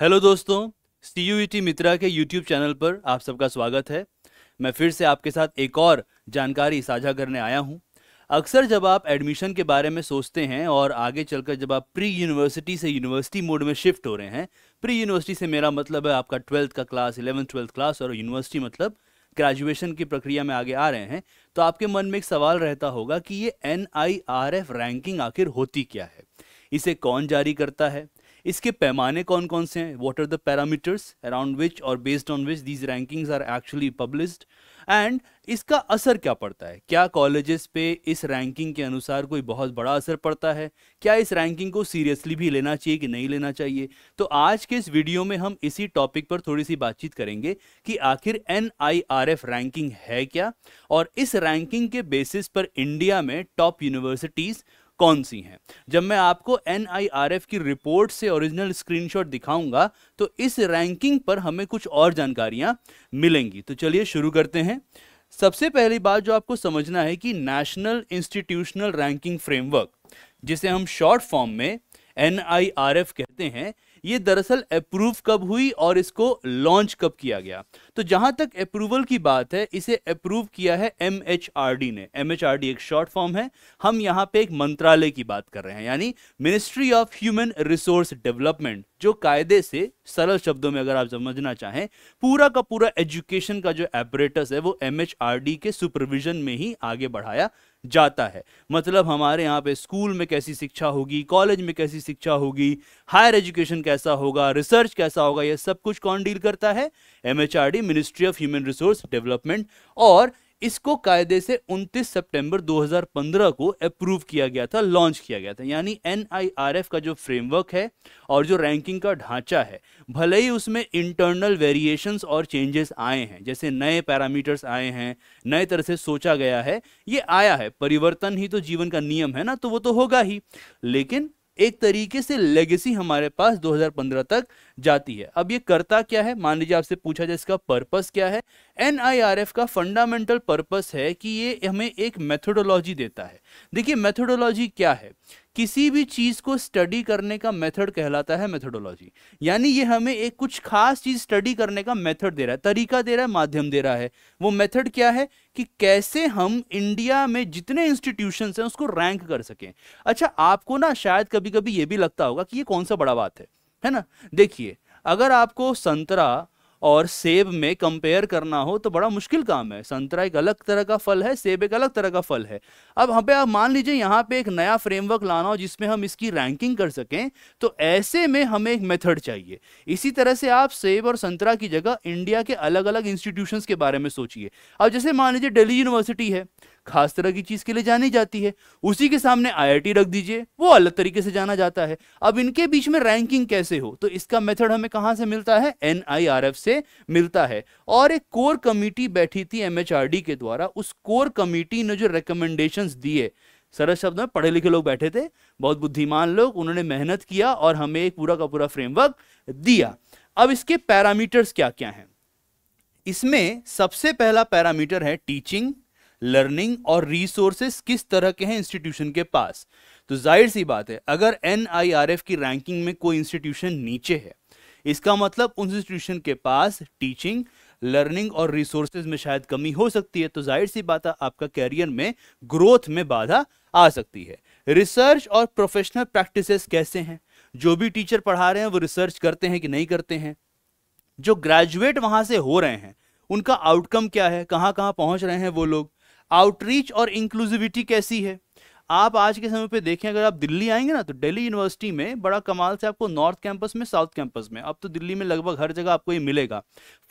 Hello दोस्तों, CUET मित्रा के YouTube channel पर आप सबका स्वागत है। मैं फिर से आपके साथ एक और जानकारी साझा करने आया हूं। अक्सर जब आप एडमिशन के बारे में सोचते हैं और आगे चलकर जब आप प्री यूनिवर्सिटी से यूनिवर्सिटी मोड में शिफ्ट हो रहे हैं, प्री यूनिवर्सिटी से मेरा मतलब है आपका 12th का क्लास, 11th-12th क्लास, और यूनिवर्सिटी मतलब ग्रेजुएशन की प्रक्रिया में आगे आ रहे हैं, तो आपके मन में एक सवाल रहता होगा कि ये NIRF रैंकिंग आखिर होती क्या है, इसे कौन जारी करता है, इसके पैमाने कौन कौन से हैं, what are the parameters around which और based on which these rankings are actually published, and इसका असर क्या पड़ता है। क्या कॉलेजेस पे इस रैंकिंग के अनुसार कोई बहुत बड़ा असर पड़ता है, क्या इस रैंकिंग को सीरियसली भी लेना चाहिए कि नहीं लेना चाहिए। तो आज के इस वीडियो में हम इसी टॉपिक पर थोड़ी सी बातचीत करेंगे कि आखिर NIRF रैंकिंग है क्या, और इस रैंकिंग के बेसिस पर इंडिया में टॉप यूनिवर्सिटीज कौन सी हैं। जब मैं आपको NIRF की रिपोर्ट से ओरिजिनल स्क्रीनशॉट दिखाऊंगा तो इस रैंकिंग पर हमें कुछ और जानकारियां मिलेंगी। तो चलिए शुरू करते हैं। सबसे पहली बात जो आपको समझना है कि नेशनल इंस्टीट्यूशनल रैंकिंग फ्रेमवर्क, जिसे हम शॉर्ट फॉर्म में NIRF कहते हैं, ये दरअसल अप्रूव कब हुई और इसको लॉन्च कब किया गया। तो जहां तक अप्रूवल की बात है, इसे अप्रूव किया है MHRD ने। MHRD एक शॉर्ट फॉर्म है। हम यहां पे एक मंत्रालय की बात कर रहे हैं, यानी ministry of human resource development, जो कायदे से सरल शब्दों में अगर आप समझना चाहें, पूरा का पूरा एजुकेशन का जो एपरेटस है वो MHRD के सुपरविजन में ही आगे बढ़ाया जाता है। मतलब हमारे यहाँ पे स्कूल में कैसी शिक्षा होगी, कॉलेज में कैसी शिक्षा होगी, हायर एजुकेशन कैसा होगा, रिसर्च कैसा होगा, यह सब कुछ कौन डील करता है? MHRD, ministry of human resource development. और इसको कायदे से 29 सितंबर 2015 को अप्रूव किया गया था, लॉन्च किया गया था। यानी NIRF का जो फ्रेमवर्क है और जो रैंकिंग का ढांचा है, भले ही उसमें इंटरनल वेरिएशंस और चेंजेस आए हैं, जैसे नए पैरामीटर्स आए हैं, नए तरह से सोचा गया है, ये आया है। परिवर्तन ही तो जीवन का नियम है ना, तो वो तो होगा ही। लेकिन एक तरीके से लेगेसी हमारे पास 2015 तक जाती है। अब ये करता क्या है, मान लीजिए आपसे पूछा जाए इसका पर्पस क्या है। NIRF का फंडामेंटल पर्पस है कि ये हमें एक मेथोडोलॉजी देता है। देखिए मेथोडोलॉजी क्या है, किसी भी चीज को स्टडी करने का मेथड कहलाता है मेथोडोलॉजी। यानी ये हमें एक कुछ खास चीज स्टडी करने का मेथड दे रहा है, तरीका दे रहा है, माध्यम दे रहा है। वो मेथड क्या है कि कैसे हम इंडिया में जितने इंस्टीट्यूशंस हैं उसको रैंक कर सकें। अच्छा, आपको ना शायद कभी कभी ये भी लगता होगा कि ये कौन सा बड़ा बात है ना। देखिए, अगर आपको संतरा और सेब में कंपेयर करना हो तो बड़ा मुश्किल काम है। संतरा एक अलग तरह का फल है, सेब एक अलग तरह का फल है। अब हम पे आप मान लीजिए यहाँ पे एक नया फ्रेमवर्क लाना हो जिसमें हम इसकी रैंकिंग कर सकें, तो ऐसे में हमें एक मेथड चाहिए। इसी तरह से आप सेब और संतरा की जगह इंडिया के अलग अलग इंस्टीट्यूशंस के बारे में सोचिए। अब जैसे मान लीजिए दिल्ली यूनिवर्सिटी है, खास तरह की चीज के लिए जानी जाती है। उसी के सामने IIT रख दीजिए, वो अलग तरीके से जाना जाता है। अब इनके बीच में रैंकिंग कैसे हो, तो इसका मेथड हमें कहां से मिलता है? NIRF से मिलता है। और एक कोर कमिटी बैठी थी MHRD के द्वारा। उस कोर कमिटी ने जो रिकमेंडेशंस दिए, सरल शब्द में पढ़े लिखे लोग बैठे थे, बहुत बुद्धिमान लोग, उन्होंने मेहनत किया और हमें एक पूरा का पूरा फ्रेमवर्क दिया। अब इसके पैरामीटर्स क्या क्या हैं? इसमें सबसे पहला पैरामीटर है टीचिंग, लर्निंग और रिसोर्सेस किस तरह के हैं इंस्टीट्यूशन के पास। तो जाहिर सी बात है, अगर NIRF की रैंकिंग में कोई इंस्टीट्यूशन नीचे है, इसका मतलब उस इंस्टीट्यूशन के पास टीचिंग, लर्निंग और रिसोर्सेज में शायद कमी हो सकती है। तो जाहिर सी बात है, आपका कैरियर में ग्रोथ में बाधा आ सकती है। रिसर्च और प्रोफेशनल प्रैक्टिसेस कैसे हैं, जो भी टीचर पढ़ा रहे हैं वो रिसर्च करते हैं कि नहीं करते हैं, जो ग्रेजुएट वहां से हो रहे हैं उनका आउटकम क्या है, कहां कहां पहुंच रहे हैं वो लोग, आउटरीच और इंक्लूसिविटी कैसी है। आप आज के समय पे देखें, अगर आप दिल्ली आएंगे ना, तो दिल्ली यूनिवर्सिटी में बड़ा कमाल से आपको नॉर्थ कैंपस में, साउथ कैंपस में, अब तो दिल्ली में लगभग हर जगह आपको ये मिलेगा,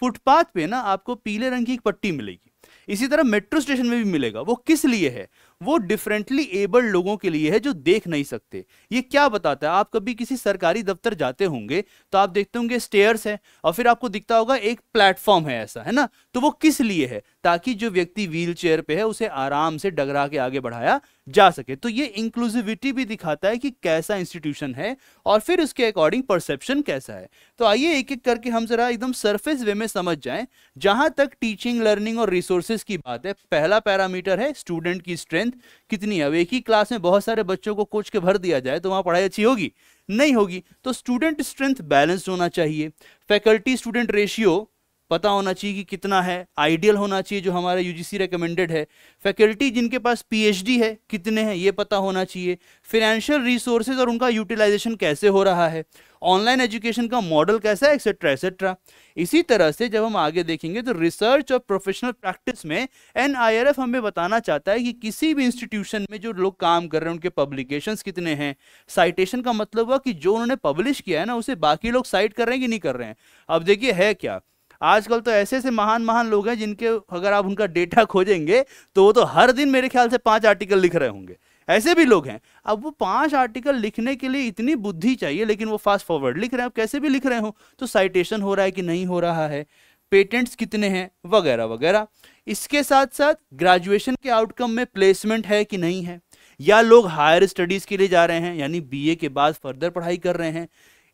फुटपाथ पे ना आपको पीले रंग की एक पट्टी मिलेगी। इसी तरह मेट्रो स्टेशन में भी मिलेगा। वो किस लिए है? वो डिफरेंटली एबल्ड लोगों के लिए है जो देख नहीं सकते। ये क्या बताता है? आप कभी किसी सरकारी दफ्तर जाते होंगे तो आप देखते होंगे स्टेयर्स है और फिर आपको दिखता होगा एक प्लेटफॉर्म है, ऐसा है ना। तो वो किस लिए है? ताकि जो व्यक्ति व्हील चेयर पे है उसे आराम से डगरा के आगे बढ़ाया जा सके। तो ये इंक्लूसिविटी भी दिखाता है कि कैसा इंस्टीट्यूशन है और फिर उसके अकॉर्डिंग परसेप्शन कैसा है। तो आइए एक एक करके हम जरा एकदम सरफेस वे में समझ जाएं। जहां तक टीचिंग, लर्निंग और रिसोर्सेज की बात है, पहला पैरामीटर है स्टूडेंट की स्ट्रेंथ कितनी है। अब एक ही क्लास में बहुत सारे बच्चों को कोच के भर दिया जाए तो वहां पढ़ाई अच्छी होगी? नहीं होगी। तो स्टूडेंट स्ट्रेंथ बैलेंस्ड होना चाहिए, फैकल्टी स्टूडेंट रेशियो पता होना चाहिए कि कितना है, आइडियल होना चाहिए जो हमारा यूजीसी रेकमेंडेड है, फैकल्टी जिनके पास पीएचडी है कितने हैं ये पता होना चाहिए, फाइनेंशियल रिसोर्सेज और उनका यूटिलाइजेशन कैसे हो रहा है, ऑनलाइन एजुकेशन का मॉडल कैसा है, एक्सेट्रा एक्सेट्रा। इसी तरह से जब हम आगे देखेंगे तो रिसर्च और प्रोफेशनल प्रैक्टिस में एनआईआरएफ हमें बताना चाहता है कि किसी भी इंस्टीट्यूशन में जो लोग काम कर रहे हैं उनके पब्लिकेशंस कितने हैं, साइटेशन का मतलब हुआ कि जो उन्होंने पब्लिश किया है ना उसे बाकी लोग साइट कर रहे हैं कि नहीं कर रहे हैं। अब देखिए है क्या, आजकल तो ऐसे ऐसे महान महान लोग हैं जिनके अगर आप उनका डेटा खोजेंगे तो वो तो हर दिन मेरे ख्याल से 5 आर्टिकल लिख रहे होंगे, ऐसे भी लोग हैं। अब वो 5 आर्टिकल लिखने के लिए इतनी बुद्धि चाहिए, लेकिन वो फास्ट फॉरवर्ड लिख रहे हैं। अब कैसे भी लिख रहे हो तो साइटेशन हो रहा है कि नहीं हो रहा है, पेटेंट्स कितने हैं वगैरह वगैरह। इसके साथ साथ ग्रेजुएशन के आउटकम में प्लेसमेंट है कि नहीं है, या लोग हायर स्टडीज के लिए जा रहे हैं यानी बीए के बाद फर्दर पढ़ाई कर रहे हैं।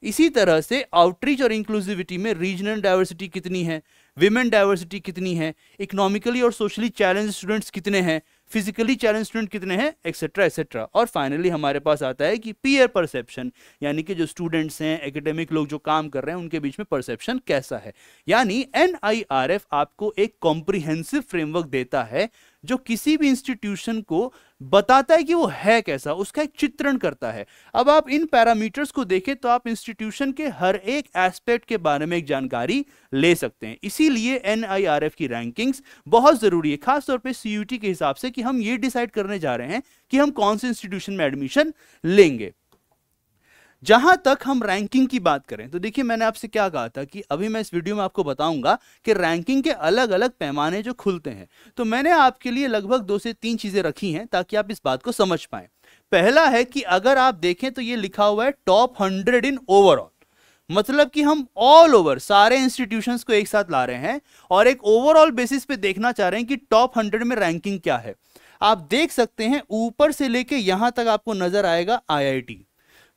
इसी तरह से आउटरीच और इंक्लूसिविटी में रीजनल डाइवर्सिटी कितनी है, विमेन डाइवर्सिटी कितनी है, इकोनॉमिकली और सोशली चैलेंज स्टूडेंट्स कितने हैं, फिजिकली चैलेंज स्टूडेंट कितने हैं, एक्सेट्रा एक्सेट्रा। और फाइनली हमारे पास आता है कि पीयर परसेप्शन, यानी कि जो स्टूडेंट्स हैं, एकेडमिक लोग जो काम कर रहे हैं उनके बीच में परसेप्शन कैसा है। यानी एनआईआरएफ आपको एक कॉम्प्रिहेंसिव फ्रेमवर्क देता है जो किसी भी इंस्टीट्यूशन को बताता है कि वो है कैसा, उसका एक चित्रण करता है। अब आप इन पैरामीटर्स को देखें तो आप इंस्टीट्यूशन के हर एक एस्पेक्ट के बारे में एक जानकारी ले सकते हैं। इसीलिए एनआईआरएफ की रैंकिंग्स बहुत जरूरी है, खासतौर पे सीयूटी के हिसाब से, कि हम ये डिसाइड करने जा रहे हैं कि हम कौन से इंस्टीट्यूशन में एडमिशन लेंगे। जहां तक हम रैंकिंग की बात करें तो देखिए मैंने आपसे क्या कहा था कि अभी मैं इस वीडियो में आपको बताऊंगा कि रैंकिंग के अलग अलग पैमाने जो खुलते हैं। तो मैंने आपके लिए लगभग 2 से 3 चीजें रखी हैं ताकि आप इस बात को समझ पाएं। पहला है कि अगर आप देखें तो ये लिखा हुआ है टॉप 100 इन ओवरऑल, मतलब कि हम ऑल ओवर सारे इंस्टीट्यूशंस को एक साथ ला रहे हैं और एक ओवरऑल बेसिस पे देखना चाह रहे हैं कि टॉप 100 में रैंकिंग क्या है। आप देख सकते हैं ऊपर से लेके यहां तक आपको नजर आएगा आईआईटी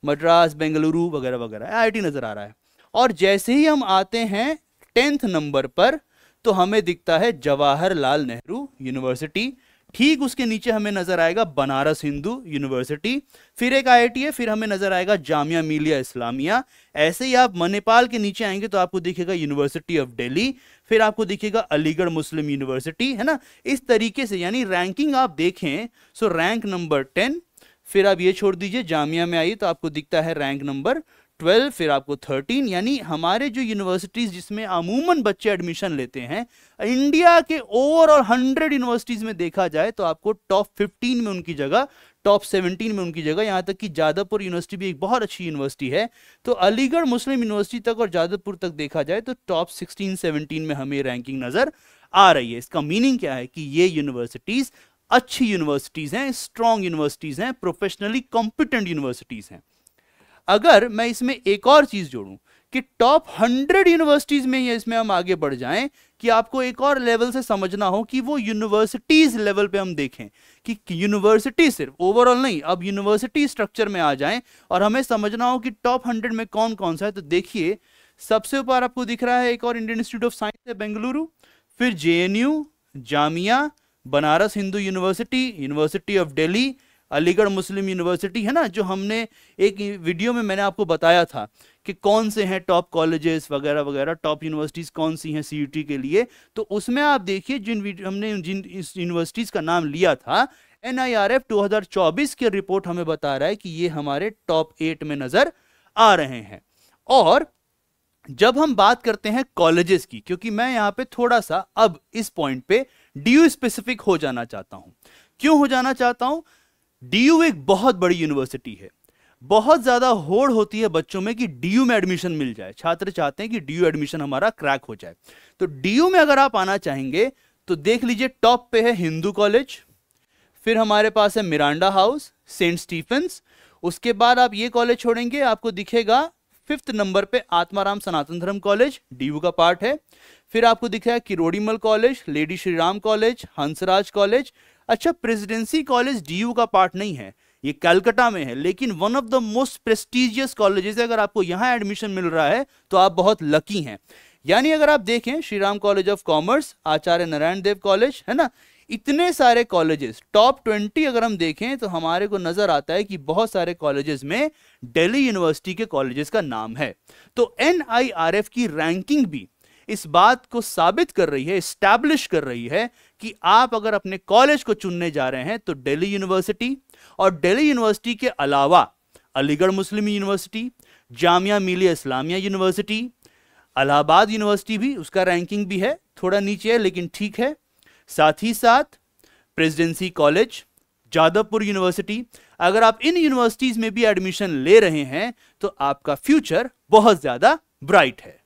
मद्रास, बेंगलुरु वगैरह वगैरह, आईआईटी नजर आ रहा है। और जैसे ही हम आते हैं 10th नंबर पर तो हमें दिखता है जवाहरलाल नेहरू यूनिवर्सिटी, ठीक उसके नीचे हमें नजर आएगा बनारस हिंदू यूनिवर्सिटी, फिर एक आईआईटी है, फिर हमें नजर आएगा जामिया मिलिया इस्लामिया। ऐसे ही आप मणिपाल के नीचे आएंगे तो आपको दिखेगा यूनिवर्सिटी ऑफ दिल्ली, फिर आपको दिखेगा अलीगढ़ मुस्लिम यूनिवर्सिटी, है ना। इस तरीके से यानी रैंकिंग आप देखें सो रैंक नंबर 10, फिर आप ये छोड़ दीजिए जामिया में आइए तो आपको दिखता है रैंक नंबर 12, फिर आपको 13। यानी हमारे जो यूनिवर्सिटीज जिसमें अमूमन बच्चे एडमिशन लेते हैं, इंडिया के ओवरऑल 100 यूनिवर्सिटीज में देखा जाए तो आपको टॉप 15 में उनकी जगह, टॉप 17 में उनकी जगह, यहां तक कि जादवपुर यूनिवर्सिटी भी एक बहुत अच्छी यूनिवर्सिटी है। तो अलीगढ़ मुस्लिम यूनिवर्सिटी तक और जादवपुर तक देखा जाए तो टॉप 16-17 में हमें रैंकिंग नजर आ रही है। इसका मीनिंग क्या है कि ये यूनिवर्सिटीज अच्छी यूनिवर्सिटीज हैं, स्ट्रॉन्ग यूनिवर्सिटीज हैं, प्रोफेशनली कॉम्पिटेंट यूनिवर्सिटीज हैं। अगर मैं इसमें एक और चीज जोड़ूं कि टॉप 100 यूनिवर्सिटीज में या इसमें हम आगे बढ़ जाएं कि आपको एक और लेवल से समझना हो कि वो यूनिवर्सिटीज लेवल पे हम देखें कि यूनिवर्सिटी सिर्फ ओवरऑल नहीं, अब यूनिवर्सिटी स्ट्रक्चर में आ जाएं और हमें समझना हो कि टॉप 100 में कौन कौन सा है। तो देखिए सबसे ऊपर आपको दिख रहा है एक और इंडियन इंस्टीट्यूट ऑफ साइंस है बेंगलुरु, फिर JNU, Jamia, Banaras Hindu university, university of Delhi, Aligarh Muslim university, है ना, जो हमने एक वीडियो में मैंने आपको बताया था कि कौन से हैं टॉप कॉलेजेस वगैरह वगैरह, टॉप यूनिवर्सिटीज कौन सी हैं सीयूटी के लिए। तो उसमें आप देखिए हमने जिन यूनिवर्सिटीज का नाम लिया था, एनआईआरएफ 2024 की रिपोर्ट हमें बता रहा है कि ये हमारे टॉप 8 में नजर आ रहे हैं। और जब हम बात करते हैं कॉलेजेस की, क्योंकि मैं यहां पे थोड़ा सा अब इस पॉइंट पे डीयू स्पेसिफिक हो जाना चाहता हूं। क्यों हो जाना चाहता हूं? डीयू एक बहुत बड़ी यूनिवर्सिटी है, बहुत ज्यादा होड़ होती है बच्चों में कि डीयू में एडमिशन मिल जाए, छात्र चाहते हैं कि डीयू एडमिशन हमारा क्रैक हो जाए। तो डीयू में अगर आप आना चाहेंगे तो देख लीजिए टॉप पे है हिंदू कॉलेज, फिर हमारे पास है मिरांडा हाउस, सेंट स्टीफेंस, उसके बाद आप ये कॉलेज छोड़ेंगे आपको दिखेगा 5th नंबर पे आत्माराम सनातन धर्म कॉलेज, डीयू का पार्ट है। फिर आपको दिख रहा है Kirorimal college, lady Shriram college, Hansraj college. अच्छा, प्रेसिडेंसी कॉलेज डीयू का पार्ट नहीं है, ये कलकत्ता में है, लेकिन one of the most prestigious colleges है। अगर आपको यहां एडमिशन मिल रहा है तो आप बहुत लकी हैं। यानी अगर आप देखें Shriram college of commerce, Acharya Narayan Dev college, है ना, इतने सारे कॉलेजेस, टॉप 20 अगर हम देखें तो हमारे को नजर आता है कि बहुत सारे कॉलेजेस में दिल्ली यूनिवर्सिटी के कॉलेजेस का नाम है। तो NIRF की रैंकिंग भी इस बात को साबित कर रही है, एस्टैब्लिश कर रही है कि आप अगर अपने कॉलेज को चुनने जा रहे हैं तो दिल्ली यूनिवर्सिटी, और दिल्ली यूनिवर्सिटी के अलावा अलीगढ़ मुस्लिम university, Jamia Millia Islamia university, Allahabad university भी, उसका रैंकिंग भी है, थोड़ा नीचे है लेकिन ठीक है। साथ ही साथ प्रेसिडेंसी कॉलेज, जादवपुर यूनिवर्सिटी, अगर आप इन यूनिवर्सिटीज में भी एडमिशन ले रहे हैं तो आपका फ्यूचर बहुत ज्यादा ब्राइट है।